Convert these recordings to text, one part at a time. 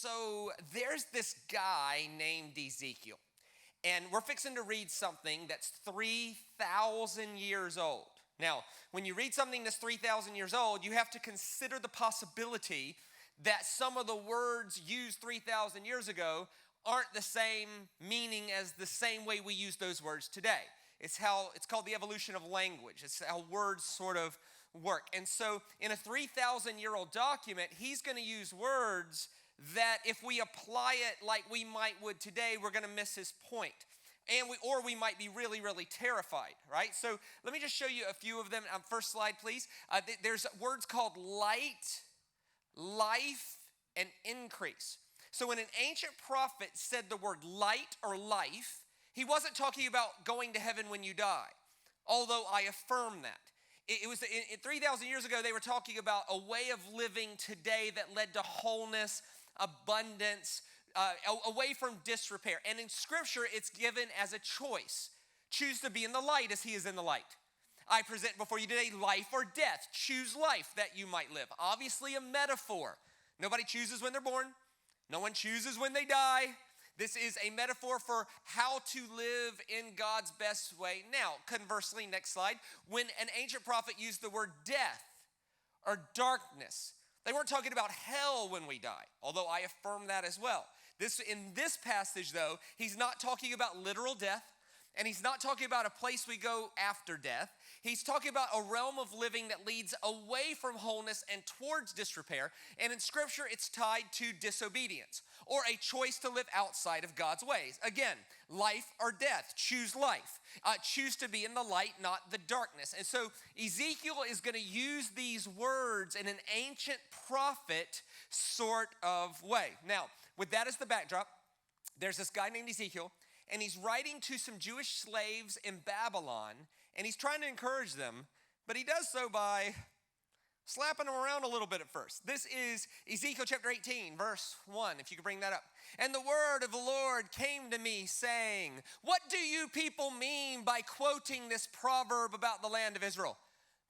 So there's this guy named Ezekiel, and we're fixing to read something that's 3,000 years old. Now, when you read something that's 3,000 years old, you have to consider the possibility that some of the words used 3,000 years ago aren't the same meaning as the same way we use those words today. It's called the evolution of language. It's how words sort of work. And so in a 3,000-year-old document, he's going to use words that if we apply it like we would today, we're going to miss his point. Or we might be really, really terrified, right? So let me just show you a few of them. First slide, please. There's words called light, life, and increase. So when an ancient prophet said the word light or life, he wasn't talking about going to heaven when you die, although I affirm that. It was 3,000 years ago, they were talking about a way of living today that led to wholeness, abundance, away from disrepair. And in Scripture, it's given as a choice. Choose to be in the light as he is in the light. I present before you today life or death. Choose life that you might live. Obviously a metaphor. Nobody chooses when they're born. No one chooses when they die. This is a metaphor for how to live in God's best way. Now, conversely, next slide, when an ancient prophet used the word death or darkness, they weren't talking about hell when we die, although I affirm that as well. In this passage, though, he's not talking about literal death, and he's not talking about a place we go after death. He's talking about a realm of living that leads away from wholeness and towards disrepair. And in Scripture, it's tied to disobedience or a choice to live outside of God's ways. Again, life or death. Choose life. Choose to be in the light, not the darkness. And so Ezekiel is going to use these words in an ancient prophet sort of way. Now, with that as the backdrop, there's this guy named Ezekiel, and he's writing to some Jewish slaves in Babylon, and he's trying to encourage them, but he does so by slapping them around a little bit at first. This is Ezekiel chapter 18, verse 1, if you could bring that up. And the word of the Lord came to me, saying, what do you people mean by quoting this proverb about the land of Israel?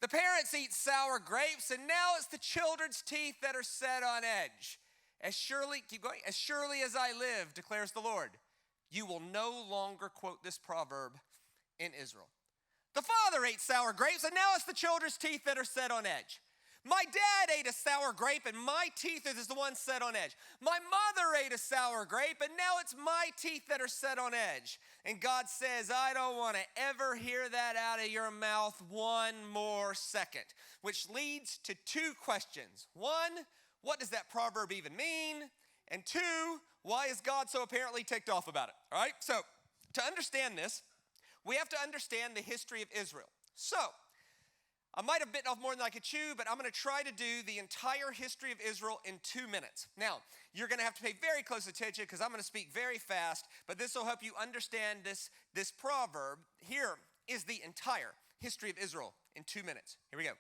The parents eat sour grapes, and now it's the children's teeth that are set on edge. As surely as I live, declares the Lord, you will no longer quote this proverb in Israel. The father ate sour grapes, and now it's the children's teeth that are set on edge. My dad ate a sour grape, and my teeth is the one set on edge. My mother ate a sour grape, and now it's my teeth that are set on edge. And God says, I don't want to ever hear that out of your mouth one more second. Which leads to two questions. One, what does that proverb even mean? And two, why is God so apparently ticked off about it? All right, so to understand this, we have to understand the history of Israel. So, I might have bitten off more than I could chew, but I'm going to try to do the entire history of Israel in 2 minutes. Now, you're going to have to pay very close attention because I'm going to speak very fast, but this will help you understand this proverb. Here is the entire history of Israel in 2 minutes. Here we go.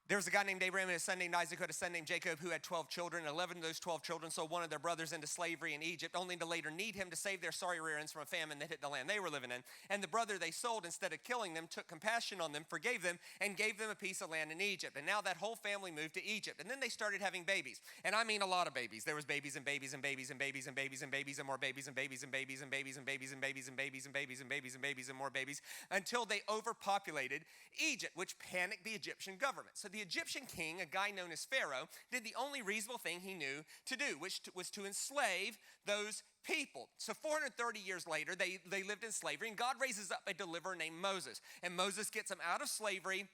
There was a guy named Abraham and a son named Isaac who had a son named Jacob who had 12 children. 11 of those 12 children sold one of their brothers into slavery in Egypt, only to later need him to save their sorry rear ends from a famine that hit the land they were living in. And the brother they sold, instead of killing them, took compassion on them, forgave them, and gave them a piece of land in Egypt. And now that whole family moved to Egypt. And then they started having babies. And I mean a lot of babies. There was babies and babies and babies and babies and babies and babies and more babies and babies and babies and babies and babies and babies and babies and babies and babies and babies and more babies until they overpopulated Egypt, which panicked the Egyptian government. So the Egyptian king, a guy known as Pharaoh, did the only reasonable thing he knew to do, which was to enslave those people. So 430 years later, they lived in slavery, and God raises up a deliverer named Moses. And Moses gets them out of slavery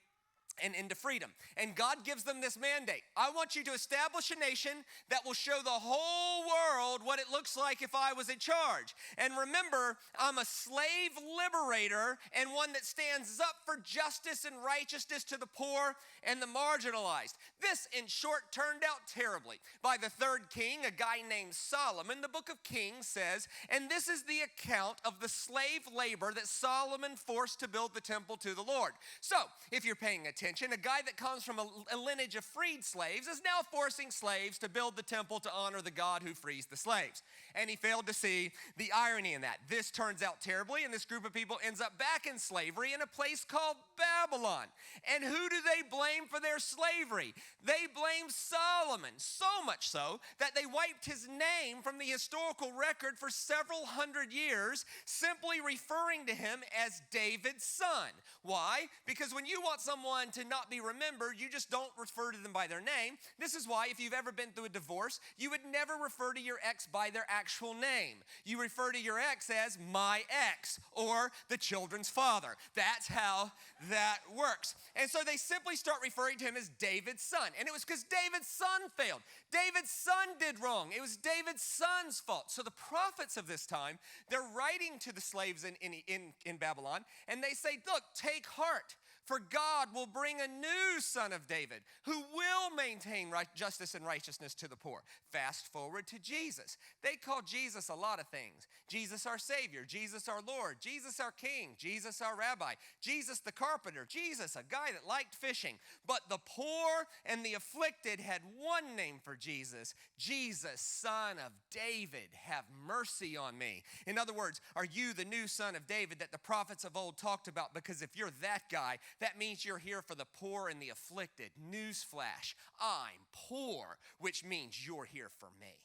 and into freedom. And God gives them this mandate. I want you to establish a nation that will show the whole world what it looks like if I was in charge. And remember, I'm a slave liberator and one that stands up for justice and righteousness to the poor and the marginalized. This, in short, turned out terribly. By the third king, a guy named Solomon, the book of Kings says, and this is the account of the slave labor that Solomon forced to build the temple to the Lord. So, if you're paying attention, attention. A guy that comes from a lineage of freed slaves is now forcing slaves to build the temple to honor the God who frees the slaves. And he failed to see the irony in that. This turns out terribly, and this group of people ends up back in slavery in a place called Babylon. And who do they blame for their slavery? They blame Solomon, so much so that they wiped his name from the historical record for several hundred years, simply referring to him as David's son. Why? Because when you want someone to not be remembered, you just don't refer to them by their name. This is why if you've ever been through a divorce, you would never refer to your ex by their actual name. You refer to your ex as my ex or the children's father. That's how that works. And so they simply start referring to him as David's son. And it was because David's son failed. David's son did wrong. It was David's son's fault. So the prophets of this time, they're writing to the slaves in Babylon, and they say, look, take heart, for God will bring a new son of David who will maintain justice and righteousness to the poor. Fast forward to Jesus. They call Jesus a lot of things. Jesus our Savior, Jesus our Lord, Jesus our King, Jesus our Rabbi, Jesus the carpenter, Jesus a guy that liked fishing. But the poor and the afflicted had one name for Jesus, Jesus, son of David, have mercy on me. In other words, are you the new son of David that the prophets of old talked about? Because if you're that guy, that means you're here for the poor and the afflicted. Newsflash, I'm poor, which means you're here for me.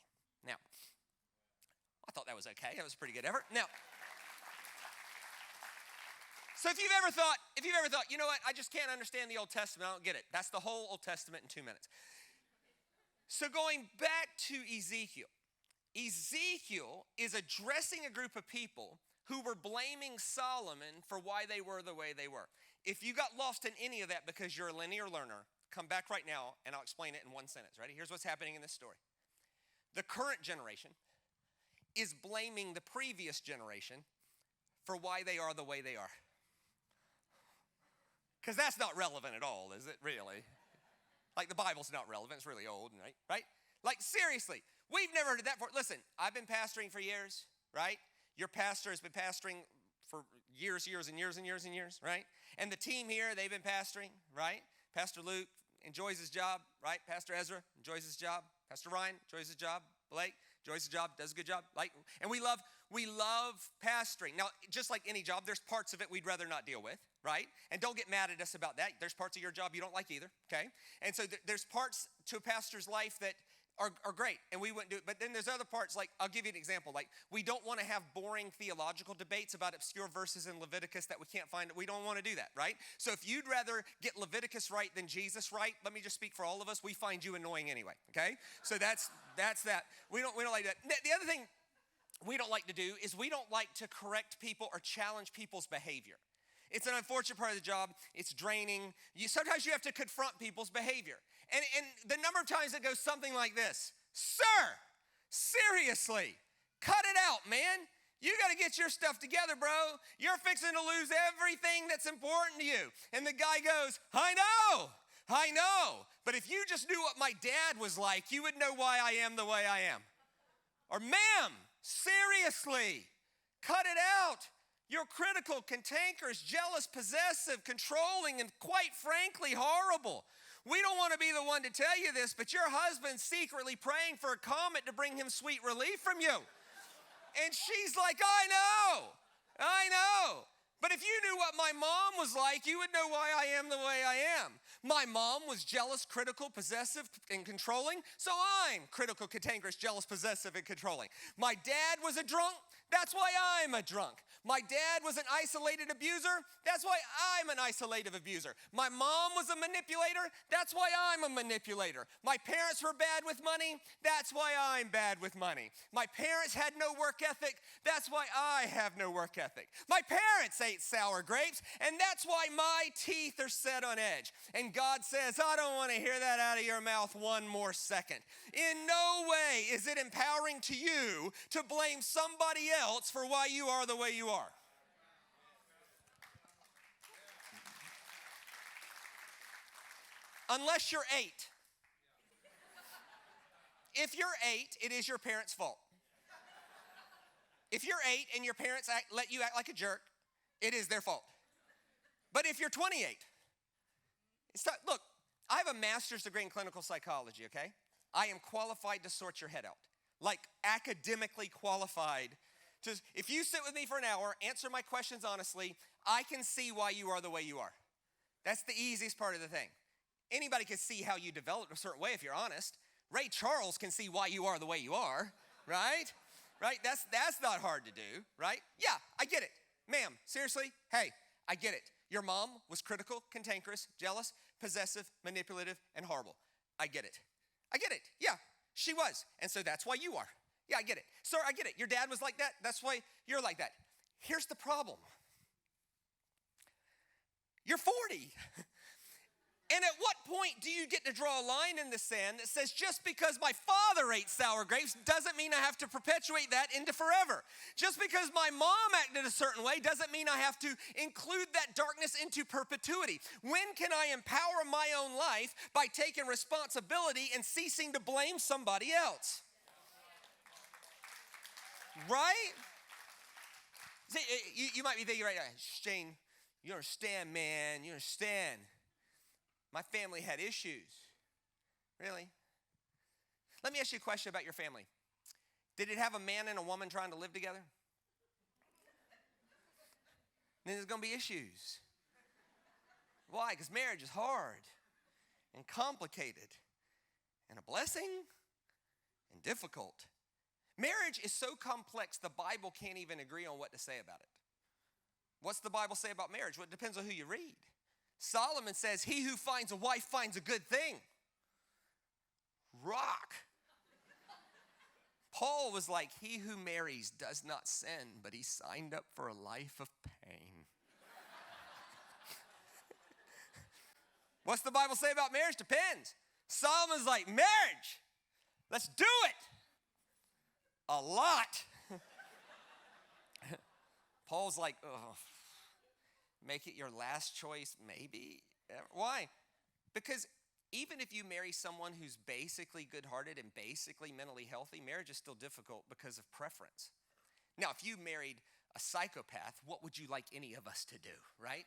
Now, I thought that was okay. That was a pretty good effort. Now, so if you've ever thought, you know what, I just can't understand the Old Testament, I don't get it. That's the whole Old Testament in 2 minutes. So going back to Ezekiel. Ezekiel is addressing a group of people who were blaming Solomon for why they were the way they were. If you got lost in any of that because you're a linear learner, come back right now and I'll explain it in one sentence. Ready? Here's what's happening in this story. The current generation is blaming the previous generation for why they are the way they are. Because that's not relevant at all, is it really? Like the Bible's not relevant, it's really old, right? Like seriously, we've never heard of that before. Listen, I've been pastoring for years, right? Your pastor has been pastoring for years, right? And the team here, they've been pastoring, right? Pastor Luke enjoys his job, right? Pastor Ezra enjoys his job. Pastor Ryan enjoys his job. Blake enjoys his job, does a good job. And we love pastoring. Now, just like any job, there's parts of it we'd rather not deal with, right? And don't get mad at us about that. There's parts of your job you don't like either, okay? And so there's parts to a pastor's life that are great, and we wouldn't do it. But then there's other parts, like, I'll give you an example. Like, we don't want to have boring theological debates about obscure verses in Leviticus that we can't find. We don't want to do that, right? So if you'd rather get Leviticus right than Jesus right, let me just speak for all of us, we find you annoying anyway, okay? So that's that. We don't like that. The other thing we don't like to do is we don't like to correct people or challenge people's behavior. It's an unfortunate part of the job. It's draining. Sometimes you have to confront people's behavior. And the number of times it goes something like this. Sir, seriously, cut it out, man. You got to get your stuff together, bro. You're fixing to lose everything that's important to you. And the guy goes, I know. But if you just knew what my dad was like, you would know why I am the way I am. Or, ma'am, seriously, cut it out. You're critical, cantankerous, jealous, possessive, controlling, and quite frankly, horrible. We don't want to be the one to tell you this, but your husband's secretly praying for a comet to bring him sweet relief from you. And she's like, I know. But if you knew what my mom was like, you would know why I am the way I am. My mom was jealous, critical, possessive, and controlling, so I'm critical, cantankerous, jealous, possessive, and controlling. My dad was a drunk, that's why I'm a drunk. My dad was an isolated abuser, that's why I'm an isolated abuser. My mom was a manipulator, that's why I'm a manipulator. My parents were bad with money, that's why I'm bad with money. My parents had no work ethic, that's why I have no work ethic. My parents ate sour grapes, and that's why my teeth are set on edge. And God says, I don't want to hear that out of your mouth one more second. In no way is it empowering to you to blame somebody else for why you are the way you are. Unless you're 8. If you're 8, it is your parents' fault. If you're 8 and your parents let you act like a jerk, it is their fault. But if you're 28, Look, I have a master's degree in clinical psychology, okay? I am qualified to sort your head out. Like academically qualified. Just, if you sit with me for an hour, answer my questions honestly, I can see why you are the way you are. That's the easiest part of the thing. Anybody can see how you developed a certain way if you're honest. Ray Charles can see why you are the way you are, right? Right? That's not hard to do, right? Yeah, I get it. Ma'am, seriously? Hey, I get it. Your mom was critical, cantankerous, jealous, possessive, manipulative, and horrible. I get it. I get it. Yeah, she was. And so that's why you are. Yeah, I get it. Sir, I get it. Your dad was like that. That's why you're like that. Here's the problem. You're 40. And at what point do you get to draw a line in the sand that says just because my father ate sour grapes doesn't mean I have to perpetuate that into forever? Just because my mom acted a certain way doesn't mean I have to include that darkness into perpetuity. When can I empower my own life by taking responsibility and ceasing to blame somebody else? Right? See, you might be thinking right now, Shane, you understand, man, you understand. My family had issues. Really? Let me ask you a question about your family. Did it have a man and a woman trying to live together? Then there's going to be issues. Why? Because marriage is hard and complicated and a blessing and difficult. Marriage is so complex, the Bible can't even agree on what to say about it. What's the Bible say about marriage? Well, it depends on who you read. Solomon says, he who finds a wife finds a good thing. Rock. Paul was like, he who marries does not sin, but he signed up for a life of pain. What's the Bible say about marriage? Depends. Solomon's like, marriage, let's do it. A lot. Paul's like, oh, make it your last choice, maybe. Why? Because even if you marry someone who's basically good-hearted and basically mentally healthy, marriage is still difficult because of preference. Now, if you married a psychopath, what would you like any of us to do, right?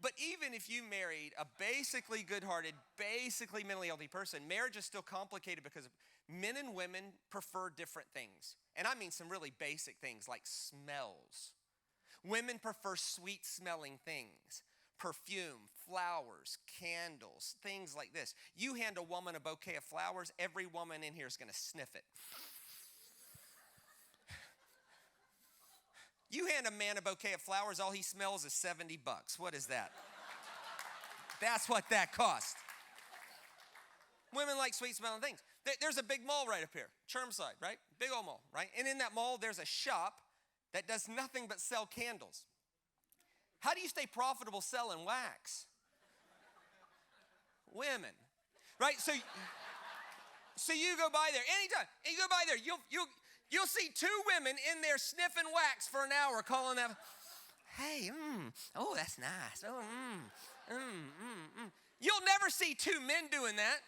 But even if you married a basically good-hearted, basically mentally healthy person, marriage is still complicated because men and women prefer different things. And I mean some really basic things like smells. Women prefer sweet-smelling things, perfume, flowers, candles, things like this. You hand a woman a bouquet of flowers, every woman in here is going to sniff it. You hand a man a bouquet of flowers, all he smells is $70. What is that? That's what that cost. Women like sweet-smelling things. There's a big mall right up here, Chermside, right? Big old mall, right? And in that mall, there's a shop that does nothing but sell candles. How do you stay profitable selling wax? Women, right? So you go by there anytime. You go by there, you'll see two women in there sniffing wax for an hour, calling that, hey, oh, that's nice. Oh, You'll never see two men doing that.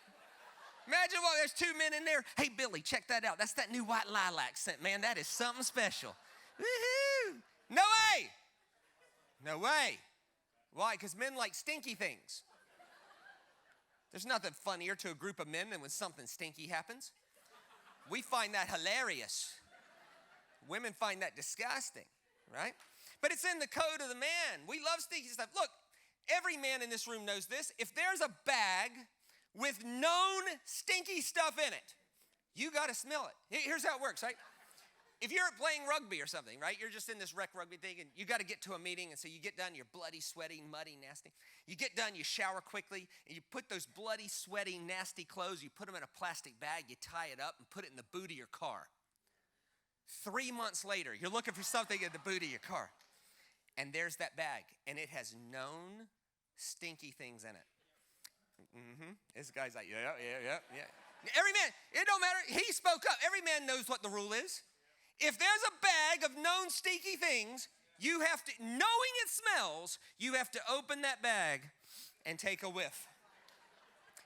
Imagine there's two men in there. Hey, Billy, check that out. That's that new white lilac scent, man. That is something special. Woohoo! No way. No way. Why? Because men like stinky things. There's nothing funnier to a group of men than when something stinky happens. We find that hilarious. Women find that disgusting, right? But it's in the code of the man. We love stinky stuff. Look, every man in this room knows this. If there's a bag with known stinky stuff in it, you got to smell it. Here's how it works, right? If you're playing rugby or something, right? You're just in this rec rugby thing, and you got to get to a meeting, and so you get done, you're bloody, sweaty, muddy, nasty. You get done, you shower quickly, and you put those bloody, sweaty, nasty clothes, you put them in a plastic bag, you tie it up, and put it in the boot of your car. 3 months later, you're looking for something in the boot of your car, and there's that bag, and it has known stinky things in it. This guy's like, yeah. Every man, it don't matter. He spoke up. Every man knows what the rule is. If there's a bag of known stinky things, you have to, knowing it smells, you have to open that bag and take a whiff.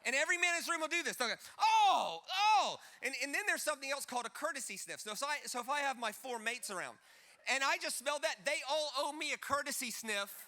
And every man in this room will do this. They'll go, oh. And then there's something else called a courtesy sniff. So if I have my 4 mates around and I just smell that, they all owe me a courtesy sniff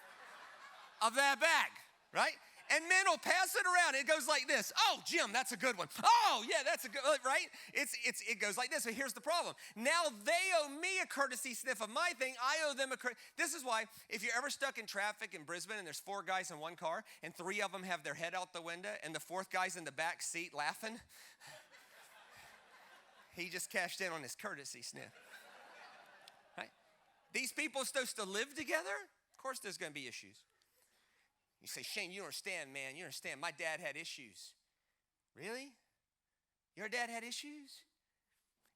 of that bag, right? And men will pass it around. It goes like this. Oh, Jim, that's a good one. Oh, yeah, that's a good one, right? It goes like this. So here's the problem. Now they owe me a courtesy sniff of my thing. I owe them a courtesy. This is why if you're ever stuck in traffic in Brisbane and there's 4 guys in one car and 3 of them have their head out the window and the 4th guy's in the back seat laughing, he just cashed in on his courtesy sniff. Right? These people are supposed to live together. Of course there's going to be issues. You say, Shane, you don't understand, man. You don't understand. My dad had issues. Really? Your dad had issues?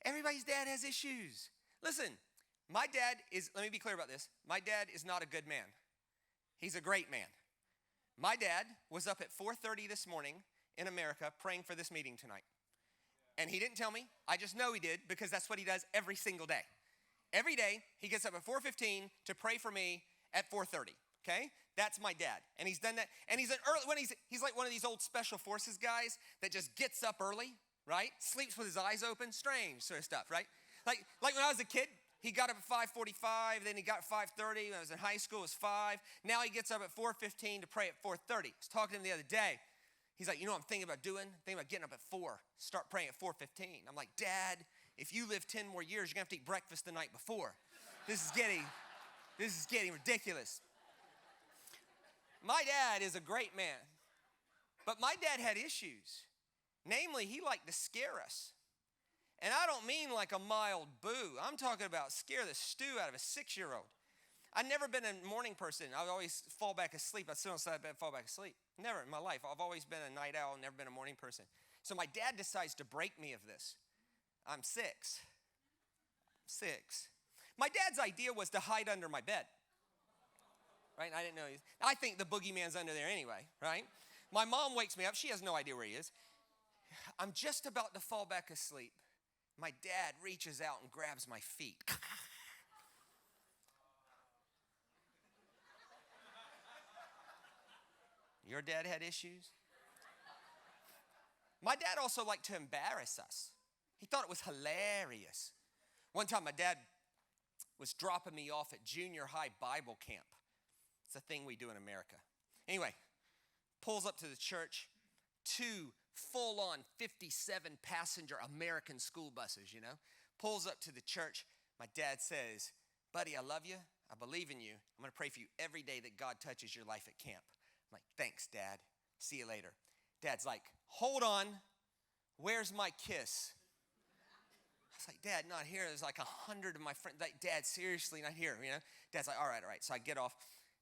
Everybody's dad has issues. Listen, my dad is, let me be clear about this. My dad is not a good man. He's a great man. My dad was up at 4:30 this morning in America praying for this meeting tonight. And he didn't tell me. I just know he did because that's what he does every single day. Every day, he gets up at 4:15 to pray for me at 4:30. Okay? That's my dad. And he's done that. And he's like one of these old special forces guys that just gets up early, right? Sleeps with his eyes open. Strange sort of stuff, right? Like when I was a kid, he got up at 5:45, then he got at 5:30. When I was in high school, it was 5. Now he gets up at 4:15 to pray at 4:30. I was talking to him the other day. He's like, you know what I'm thinking about doing? I'm thinking about getting up at 4, start praying at 4:15. I'm like, Dad, if you live 10 more years, you're going to have to eat breakfast the night before. This is getting ridiculous. My dad is a great man, but my dad had issues. Namely, he liked to scare us. And I don't mean like a mild boo. I'm talking about scare the stew out of a 6-year-old. I've never been a morning person. I would always fall back asleep. I'd sit on the side of the bed and fall back asleep. Never in my life. I've always been a night owl, never been a morning person. So my dad decides to break me of this. I'm 6. My dad's idea was to hide under my bed. Right? I didn't know. I think the boogeyman's under there anyway, right? My mom wakes me up. She has no idea where he is. I'm just about to fall back asleep. My dad reaches out and grabs my feet. Your dad had issues? My dad also liked to embarrass us. He thought it was hilarious. One time my dad was dropping me off at junior high Bible camp. It's a thing we do in America. Anyway, pulls up to the church, 2 full-on 57-passenger American school buses, you know. Pulls up to the church. My dad says, buddy, I love you. I believe in you. I'm going to pray for you every day that God touches your life at camp. I'm like, thanks, Dad. See you later. Dad's like, hold on. Where's my kiss? I was like, Dad, not here. There's like 100 of my friends. Like, Dad, seriously, not here, you know. Dad's like, all right. So I get off.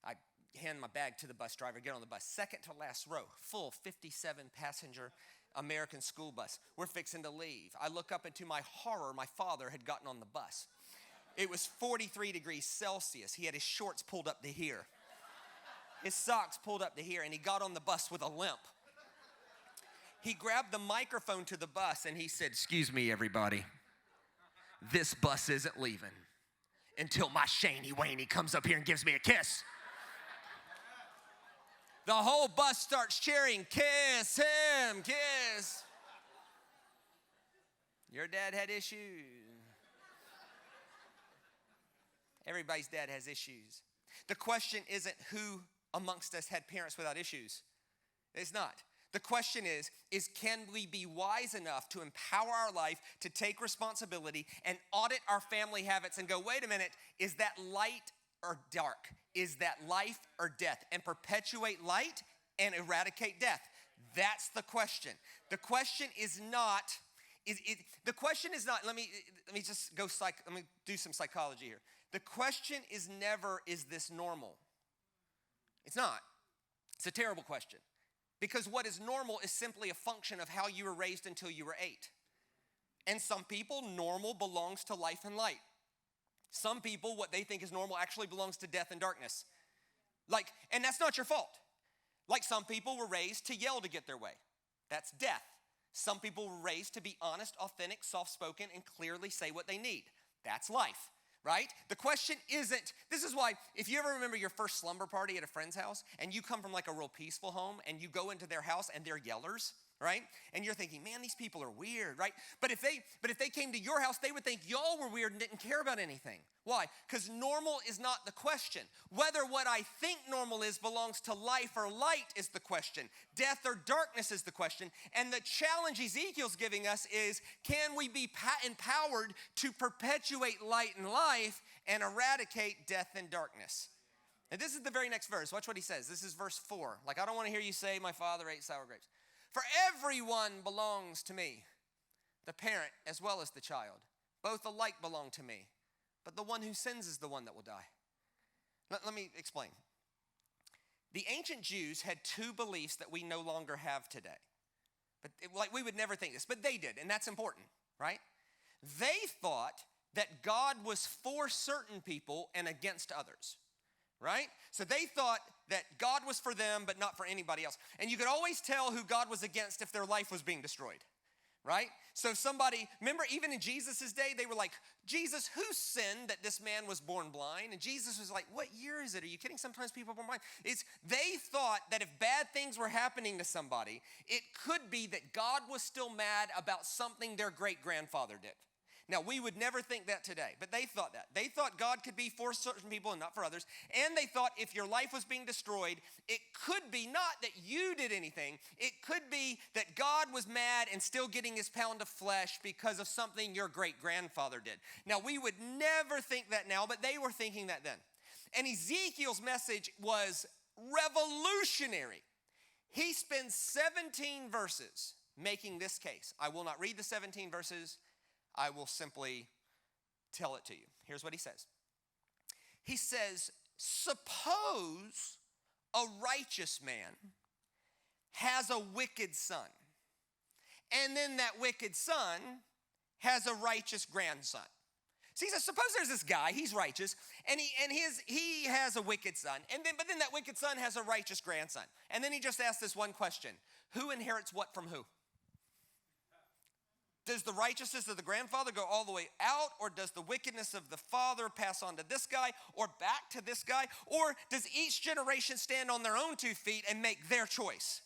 I hand my bag to the bus driver, get on the bus. Second to last row, full 57-passenger American school bus. We're fixing to leave. I look up, and to my horror, my father had gotten on the bus. It was 43 degrees Celsius. He had his shorts pulled up to here. His socks pulled up to here, and he got on the bus with a limp. He grabbed the microphone to the bus, and he said, excuse me, everybody. This bus isn't leaving until my Shaney Waney comes up here and gives me a kiss. The whole bus starts cheering, kiss him, kiss. Your dad had issues. Everybody's dad has issues. The question isn't who amongst us had parents without issues. It's not. The question is can we be wise enough to empower our life to take responsibility and audit our family habits and go, wait a minute, is that light or dark? Is that life or death? And perpetuate light and eradicate death. That's the question. The question is not, let me do some psychology here. The question is never, is this normal? It's not. It's a terrible question. Because what is normal is simply a function of how you were raised until you were 8. And some people, normal belongs to life and light. Some people, what they think is normal actually belongs to death and darkness. And that's not your fault. Like some people were raised to yell to get their way. That's death. Some people were raised to be honest, authentic, soft-spoken, and clearly say what they need. That's life, right? The question isn't, this is why, if you ever remember your first slumber party at a friend's house, and you come from like a real peaceful home, and you go into their house and they're yellers, right? And you're thinking, man, these people are weird, right? But if they came to your house, they would think y'all were weird and didn't care about anything. Why? Because normal is not the question. Whether what I think normal is belongs to life or light is the question. Death or darkness is the question. And the challenge Ezekiel's giving us is, can we be empowered to perpetuate light and life and eradicate death and darkness? And this is the very next verse. Watch what he says. This is verse 4. Like, I don't want to hear you say, my father ate sour grapes. For everyone belongs to me, the parent as well as the child. Both alike belong to me. But the one who sins is the one that will die. Let me explain. The ancient Jews had two beliefs that we no longer have today. But we would never think this, but they did, and that's important, right? They thought that God was for certain people and against others, right? So they thought that God was for them, but not for anybody else. And you could always tell who God was against if their life was being destroyed, right? So somebody, remember even in Jesus' day, they were like, Jesus, who sinned that this man was born blind? And Jesus was like, what year is it? Are you kidding? Sometimes people are born blind. They thought that if bad things were happening to somebody, it could be that God was still mad about something their great-grandfather did. Now, we would never think that today, but they thought that. They thought God could be for certain people and not for others. And they thought if your life was being destroyed, it could be not that you did anything. It could be that God was mad and still getting his pound of flesh because of something your great-grandfather did. Now, we would never think that now, but they were thinking that then. And Ezekiel's message was revolutionary. He spends 17 verses making this case. I will not read the 17 verses. I will simply tell it to you. Here's what he says. He says, suppose a righteous man has a wicked son, and then that wicked son has a righteous grandson. So he says, suppose there's this guy, he's righteous, and he has a wicked son, but then that wicked son has a righteous grandson. And then he just asks this one question: who inherits what from who? Does the righteousness of the grandfather go all the way out, or does the wickedness of the father pass on to this guy or back to this guy? Or does each generation stand on their own 2 feet and make their choice?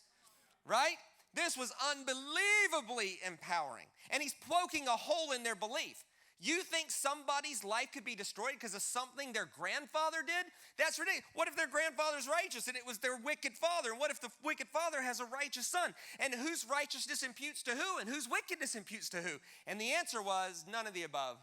Right? This was unbelievably empowering. And he's poking a hole in their belief. You think somebody's life could be destroyed because of something their grandfather did? That's ridiculous. What if their grandfather's righteous and it was their wicked father? And what if the wicked father has a righteous son? And whose righteousness imputes to who? And whose wickedness imputes to who? And the answer was none of the above.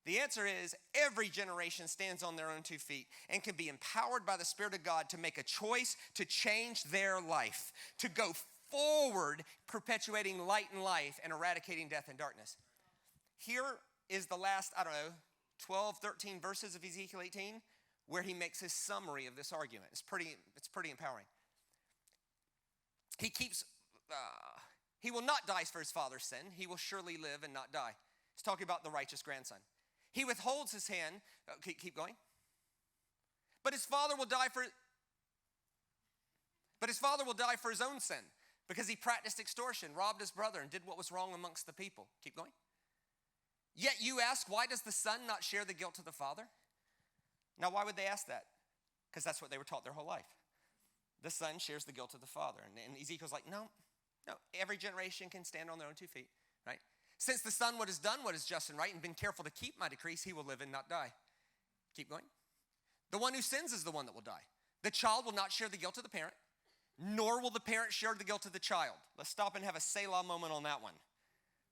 The answer is every generation stands on their own 2 feet and can be empowered by the Spirit of God to make a choice to change their life, to go forward, perpetuating light and life and eradicating death and darkness. Here is the last, 12, 13 verses of Ezekiel 18 where he makes his summary of this argument. It's pretty empowering. He will not die for his father's sin. He will surely live and not die. He's talking about the righteous grandson. He withholds his hand. Keep going. But his father will die for his own sin because he practiced extortion, robbed his brother, and did what was wrong amongst the people. Keep going. Yet you ask, why does the son not share the guilt of the father? Now, why would they ask that? Because that's what they were taught their whole life. The son shares the guilt of the father. And Ezekiel's like, no, every generation can stand on their own 2 feet, right? Since the son has done what is just and right and been careful to keep my decrees, he will live and not die. Keep going. The one who sins is the one that will die. The child will not share the guilt of the parent, nor will the parent share the guilt of the child. Let's stop and have a Selah moment on that one.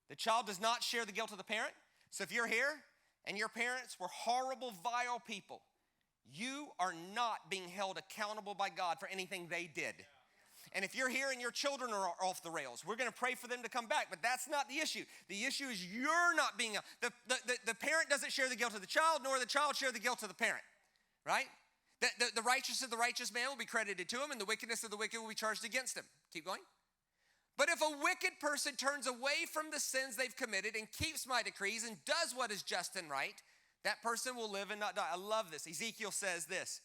The child does not share the guilt of the parent. So if you're here and your parents were horrible, vile people, you are not being held accountable by God for anything they did. And if you're here and your children are off the rails, we're going to pray for them to come back, but that's not the issue. The issue is you're not being, the parent doesn't share the guilt of the child, nor the child share the guilt of the parent, right? The righteousness of the righteous man will be credited to him, and the wickedness of the wicked will be charged against him. Keep going. But if a wicked person turns away from the sins they've committed and keeps my decrees and does what is just and right, that person will live and not die. I love this. Ezekiel says this: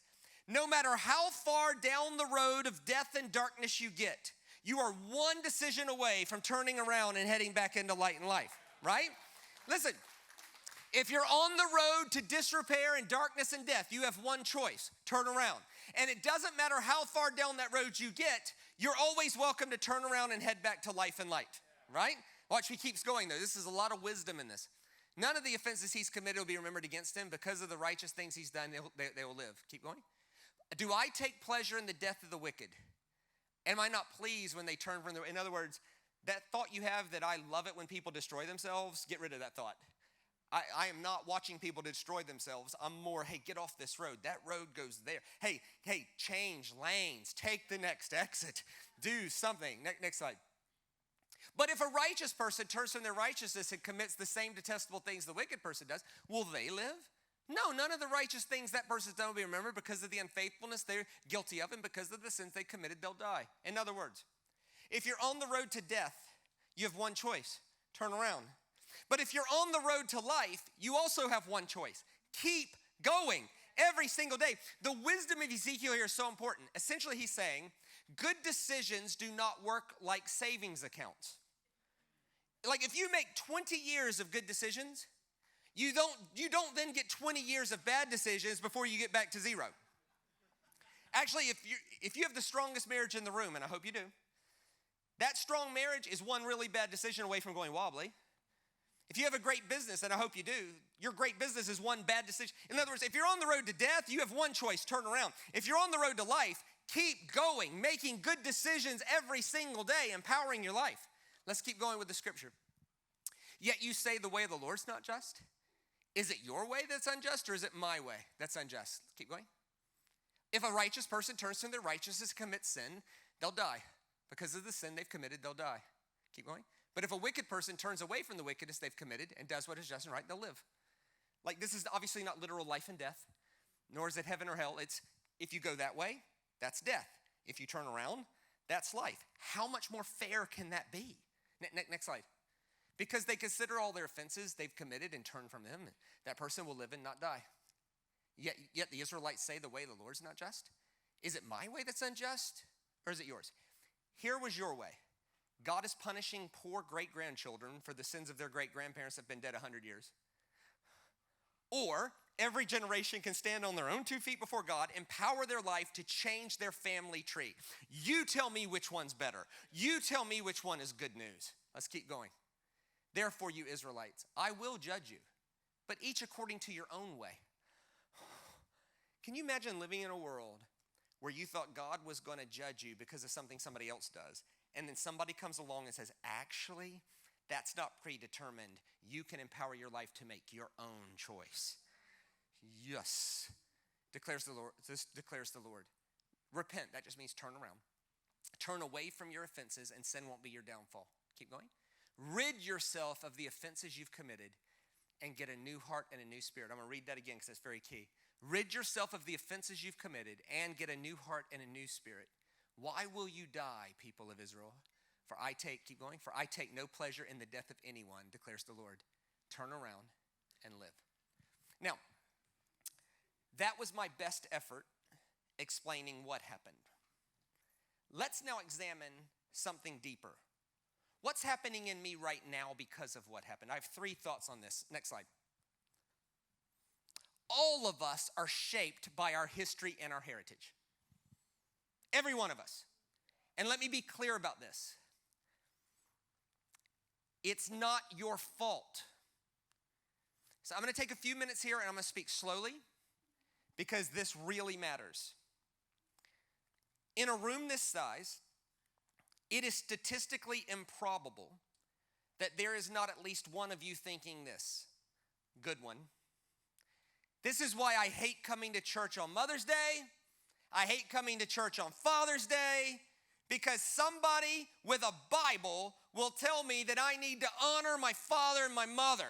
no matter how far down the road of death and darkness you get, you are one decision away from turning around and heading back into light and life, right? Listen, if you're on the road to disrepair and darkness and death, you have one choice: turn around. And it doesn't matter how far down that road you get, You're always welcome to turn around and head back to life and light, right? Watch, he keeps going though. This is a lot of wisdom in this. None of the offenses he's committed will be remembered against him. Because of the righteous things he's done, they will live. Keep going. Do I take pleasure in the death of the wicked? Am I not pleased when they turn from in other words, that thought you have that I love it when people destroy themselves, get rid of that thought. I am not watching people destroy themselves. I'm more, hey, get off this road. That road goes there. Hey, change lanes. Take the next exit. Do something. Next slide. But if a righteous person turns from their righteousness and commits the same detestable things the wicked person does, will they live? No, none of the righteous things that person's done will be remembered. Because of the unfaithfulness they're guilty of and because of the sins they committed, they'll die. In other words, if you're on the road to death, you have one choice. Turn around. But if you're on the road to life, you also have one choice. Keep going every single day. The wisdom of Ezekiel here is so important. Essentially, he's saying, good decisions do not work like savings accounts. Like if you make 20 years of good decisions, you don't then get 20 years of bad decisions before you get back to zero. Actually, if you have the strongest marriage in the room, and I hope you do, that strong marriage is one really bad decision away from going wobbly. If you have a great business, and I hope you do, your great business is one bad decision. In other words, if you're on the road to death, you have one choice, turn around. If you're on the road to life, keep going, making good decisions every single day, empowering your life. Let's keep going with the scripture. Yet you say the way of the Lord's not just. Is it your way that's unjust, or is it my way that's unjust? Keep going. If a righteous person turns from their righteousness and commits sin, they'll die. Because of the sin they've committed, they'll die. Keep going. But if a wicked person turns away from the wickedness they've committed and does what is just and right, they'll live. Like this is obviously not literal life and death, nor is it heaven or hell. It's if you go that way, that's death. If you turn around, that's life. How much more fair can that be? Next slide. Because they consider all their offenses they've committed and turn from them, that person will live and not die. Yet the Israelites say the way of the Lord's not just. Is it my way that's unjust, or is it yours? Here was your way. God is punishing poor great-grandchildren for the sins of their great-grandparents that have been dead 100 years. Or every generation can stand on their own 2 feet before God, empower their life to change their family tree. You tell me which one's better. You tell me which one is good news. Let's keep going. Therefore, you Israelites, I will judge you, but each according to your own way. Can you imagine living in a world where you thought God was going to judge you because of something somebody else does, and then somebody comes along and says, actually, that's not predetermined. You can empower your life to make your own choice. Yes, declares the Lord. This declares the Lord. Repent, that just means turn around. Turn away from your offenses, and sin won't be your downfall. Keep going. Rid yourself of the offenses you've committed and get a new heart and a new spirit. I'm going to read that again because that's very key. Rid yourself of the offenses you've committed and get a new heart and a new spirit. Why will you die, people of Israel? Keep going, for I take no pleasure in the death of anyone, declares the Lord. Turn around and live. Now, that was my best effort explaining what happened. Let's now examine something deeper. What's happening in me right now because of what happened? I have 3 thoughts on this. Next slide. All of us are shaped by our history and our heritage. Every one of us. And let me be clear about this. It's not your fault. So I'm going to take a few minutes here and I'm going to speak slowly because this really matters. In a room this size, it is statistically improbable that there is not at least one of you thinking this. Good one. This is why I hate coming to church on Mother's Day. I hate coming to church on Father's Day because somebody with a Bible will tell me that I need to honor my father and my mother.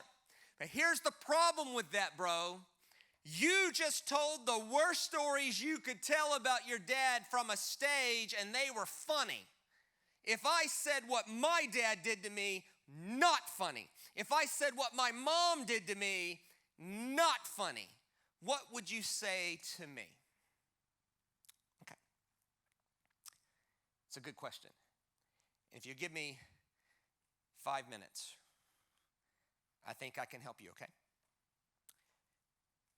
But here's the problem with that, bro. You just told the worst stories you could tell about your dad from a stage and they were funny. If I said what my dad did to me, not funny. If I said what my mom did to me, not funny. What would you say to me? Okay. It's a good question. If you give me 5 minutes, I think I can help you, okay?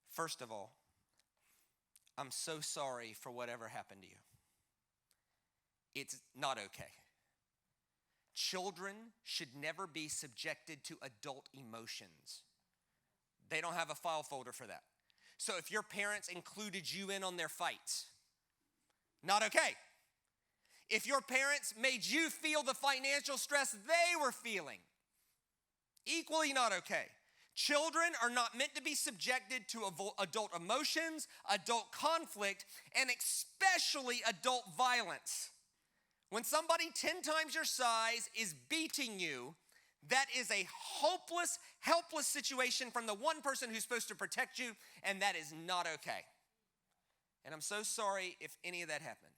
First of all, I'm so sorry for whatever happened to you. It's not okay. Children should never be subjected to adult emotions. They don't have a file folder for that. So if your parents included you in on their fights, not okay. If your parents made you feel the financial stress they were feeling, equally not okay. Children are not meant to be subjected to adult emotions, adult conflict, and especially adult violence. When somebody 10 times your size is beating you, that is a hopeless, helpless situation from the one person who's supposed to protect you, and that is not okay. And I'm so sorry if any of that happened.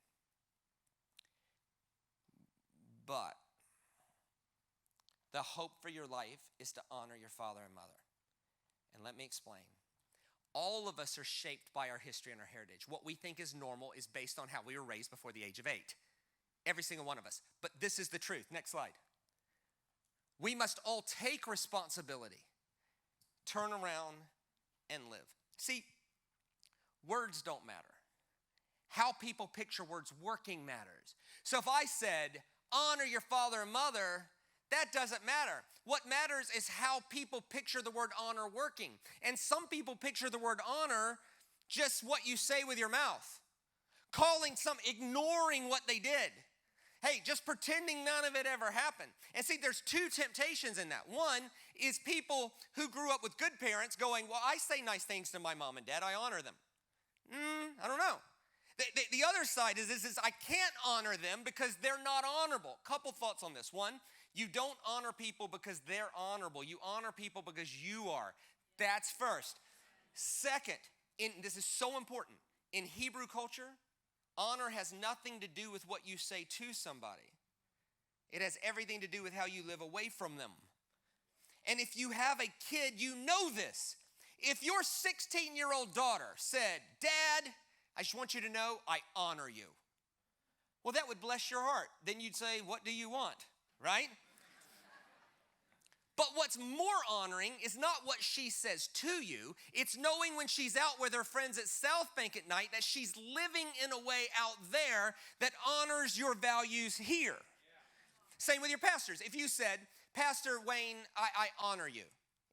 But the hope for your life is to honor your father and mother. And let me explain. All of us are shaped by our history and our heritage. What we think is normal is based on how we were raised before the age of 8. Every single one of us. But this is the truth. Next slide. We must all take responsibility, turn around, and live. See, words don't matter. How people picture words working matters. So if I said, honor your father and mother, that doesn't matter. What matters is how people picture the word honor working. And some people picture the word honor just what you say with your mouth. Ignoring what they did. Hey, just pretending none of it ever happened. And see, there's two temptations in that. One is people who grew up with good parents going, well, I say nice things to my mom and dad. I honor them. I don't know. The other side is I can't honor them because they're not honorable. Couple thoughts on this. One, you don't honor people because they're honorable. You honor people because you are. That's first. Second, this is so important. In Hebrew culture, honor has nothing to do with what you say to somebody. It has everything to do with how you live away from them. And if you have a kid, you know this. If your 16-year-old daughter said, Dad, I just want you to know I honor you. Well, that would bless your heart. Then you'd say, what do you want? Right? But what's more honoring is not what she says to you. It's knowing when she's out with her friends at South Bank at night that she's living in a way out there that honors your values here. Yeah. Same with your pastors. If you said, Pastor Wayne, I honor you.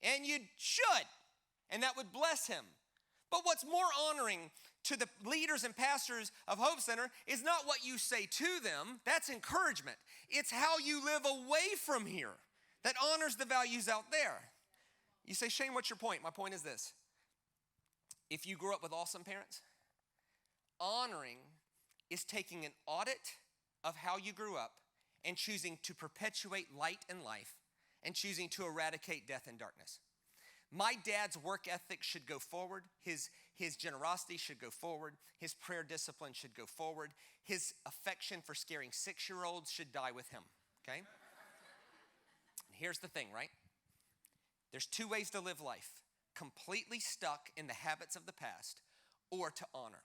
And you should. And that would bless him. But what's more honoring to the leaders and pastors of Hope Center is not what you say to them. That's encouragement. It's how you live away from here that honors the values out there. You say, Shane, what's your point? My point is this. If you grew up with awesome parents, honoring is taking an audit of how you grew up and choosing to perpetuate light and life and choosing to eradicate death and darkness. My dad's work ethic should go forward. His generosity should go forward. His prayer discipline should go forward. His affection for scaring 6-year-olds should die with him, okay? Here's the thing, right? There's 2 ways to live life. Completely stuck in the habits of the past or to honor.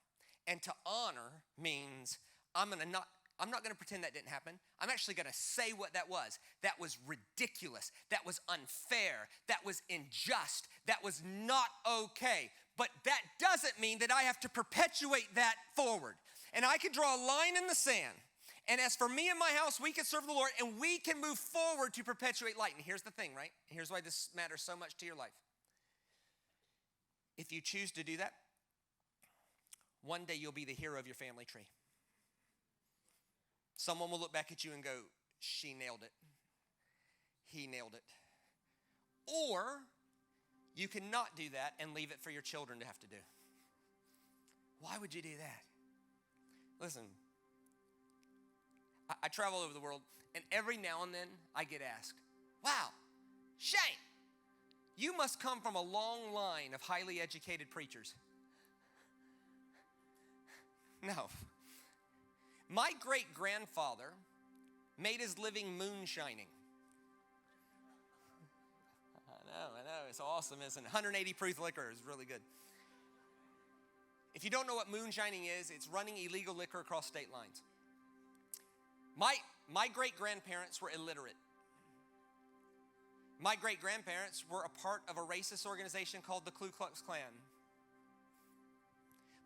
And to honor means I'm not going to pretend that didn't happen. I'm actually going to say what that was. That was ridiculous. That was unfair. That was unjust. That was not okay. But that doesn't mean that I have to perpetuate that forward. And I can draw a line in the sand. And as for me and my house, we can serve the Lord and we can move forward to perpetuate light. And here's the thing, right? Here's why this matters so much to your life. If you choose to do that, one day you'll be the hero of your family tree. Someone will look back at you and go, she nailed it. He nailed it. Or you can not do that and leave it for your children to have to do. Why would you do that? Listen, I travel over the world, and every now and then I get asked, wow, Shane, you must come from a long line of highly educated preachers. No. My great-grandfather made his living moonshining. I know, it's awesome, isn't it? 180 proof liquor is really good. If you don't know what moonshining is, it's running illegal liquor across state lines. My great-grandparents were illiterate. My great-grandparents were a part of a racist organization called the Ku Klux Klan.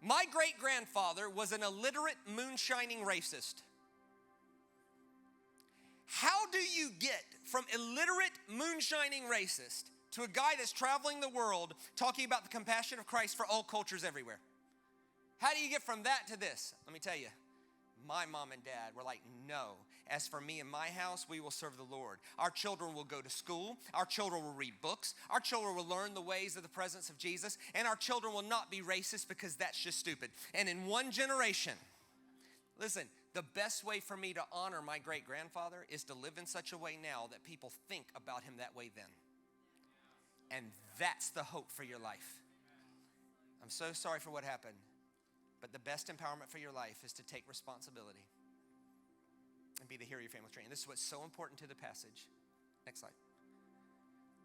My great-grandfather was an illiterate moonshining racist. How do you get from illiterate, moonshining racist to a guy that's traveling the world talking about the compassion of Christ for all cultures everywhere? How do you get from that to this? Let me tell you, my mom and dad were like, no. As for me and my house, we will serve the Lord. Our children will go to school. Our children will read books. Our children will learn the ways of the presence of Jesus. And our children will not be racist because that's just stupid. And in one generation, listen, the best way for me to honor my great-grandfather is to live in such a way now that people think about him that way then. And that's the hope for your life. I'm so sorry for what happened. But the best empowerment for your life is to take responsibility and be the hero of your family tree. And this is what's so important to the passage. Next slide.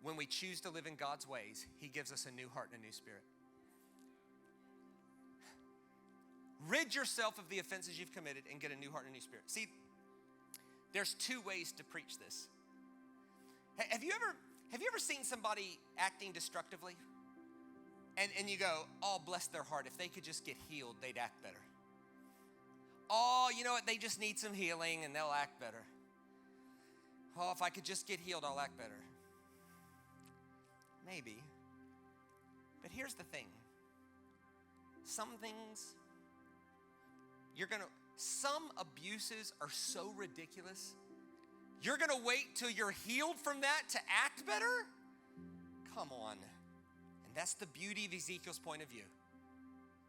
When we choose to live in God's ways, he gives us a new heart and a new spirit. Rid yourself of the offenses you've committed and get a new heart and a new spirit. See, there's two ways to preach this. Have you ever seen somebody acting destructively? And you go, oh, bless their heart. If they could just get healed, they'd act better. Oh, you know what? They just need some healing and they'll act better. Oh, if I could just get healed, I'll act better. Maybe. But here's the thing. Some things, some abuses are so ridiculous. You're going to wait till you're healed from that to act better? Come on. And that's the beauty of Ezekiel's point of view.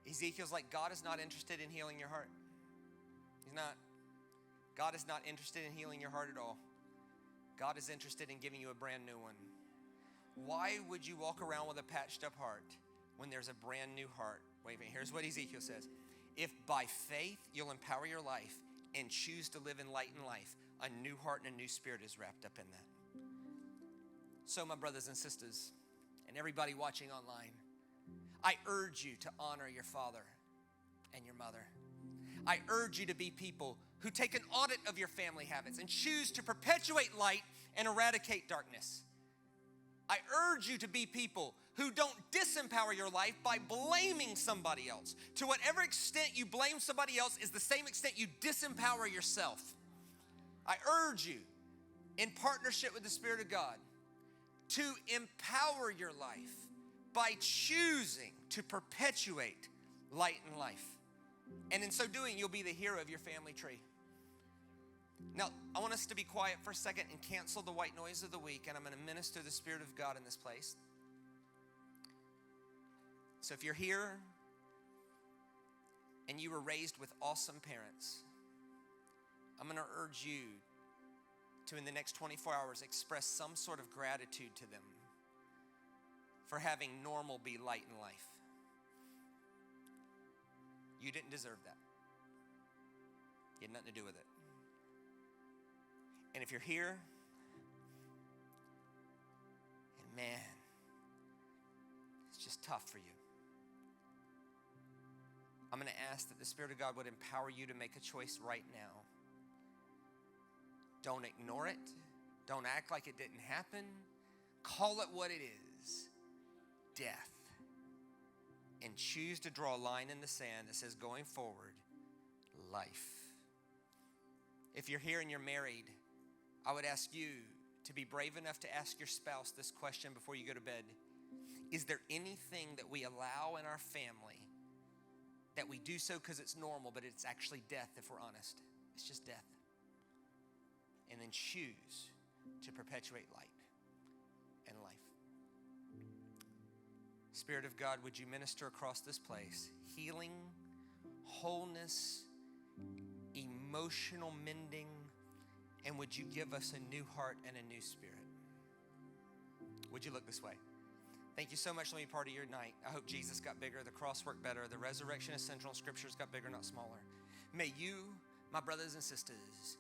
Ezekiel's like, God is not interested in healing your heart. He's not. God is not interested in healing your heart at all. God is interested in giving you a brand new one. Why would you walk around with a patched up heart when there's a brand new heart? Wait a minute, here's what Ezekiel says. If by faith you'll empower your life and choose to live in light and life, a new heart and a new spirit is wrapped up in that. So my brothers and sisters, and everybody watching online, I urge you to honor your father and your mother. I urge you to be people who take an audit of your family habits and choose to perpetuate light and eradicate darkness. I urge you to be people who don't disempower your life by blaming somebody else. To whatever extent you blame somebody else is the same extent you disempower yourself. I urge you, in partnership with the Spirit of God, to empower your life by choosing to perpetuate light and life. And in so doing, you'll be the hero of your family tree. Now, I want us to be quiet for a second and cancel the white noise of the week, and I'm going to minister the Spirit of God in this place. So if you're here and you were raised with awesome parents, I'm going to urge you to, in the next 24 hours, express some sort of gratitude to them for having normal be light in life. You didn't deserve that. You had nothing to do with it. And if you're here, and man, it's just tough for you, I'm going to ask that the Spirit of God would empower you to make a choice right now. Don't ignore it. Don't act like it didn't happen. Call it what it is. Death. And choose to draw a line in the sand that says, going forward, life. If you're here and you're married, I would ask you to be brave enough to ask your spouse this question before you go to bed. Is there anything that we allow in our family that we do so because it's normal, but it's actually death if we're honest? It's just death. And then choose to perpetuate light and life. Spirit of God, would you minister across this place? Healing, wholeness, emotional mending, and would you give us a new heart and a new spirit? Would you look this way? Thank you so much. Let me be part of your night. I hope Jesus got bigger, the cross worked better, the resurrection is central, and scriptures got bigger, not smaller. May you, my brothers and sisters,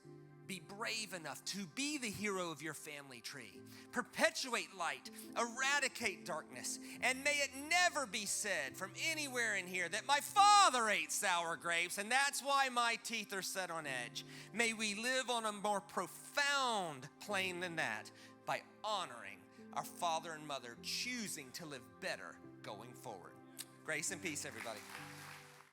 be brave enough to be the hero of your family tree. Perpetuate light, eradicate darkness, and may it never be said from anywhere in here that my father ate sour grapes and that's why my teeth are set on edge. May we live on a more profound plane than that by honoring our father and mother, choosing to live better going forward. Grace and peace, everybody.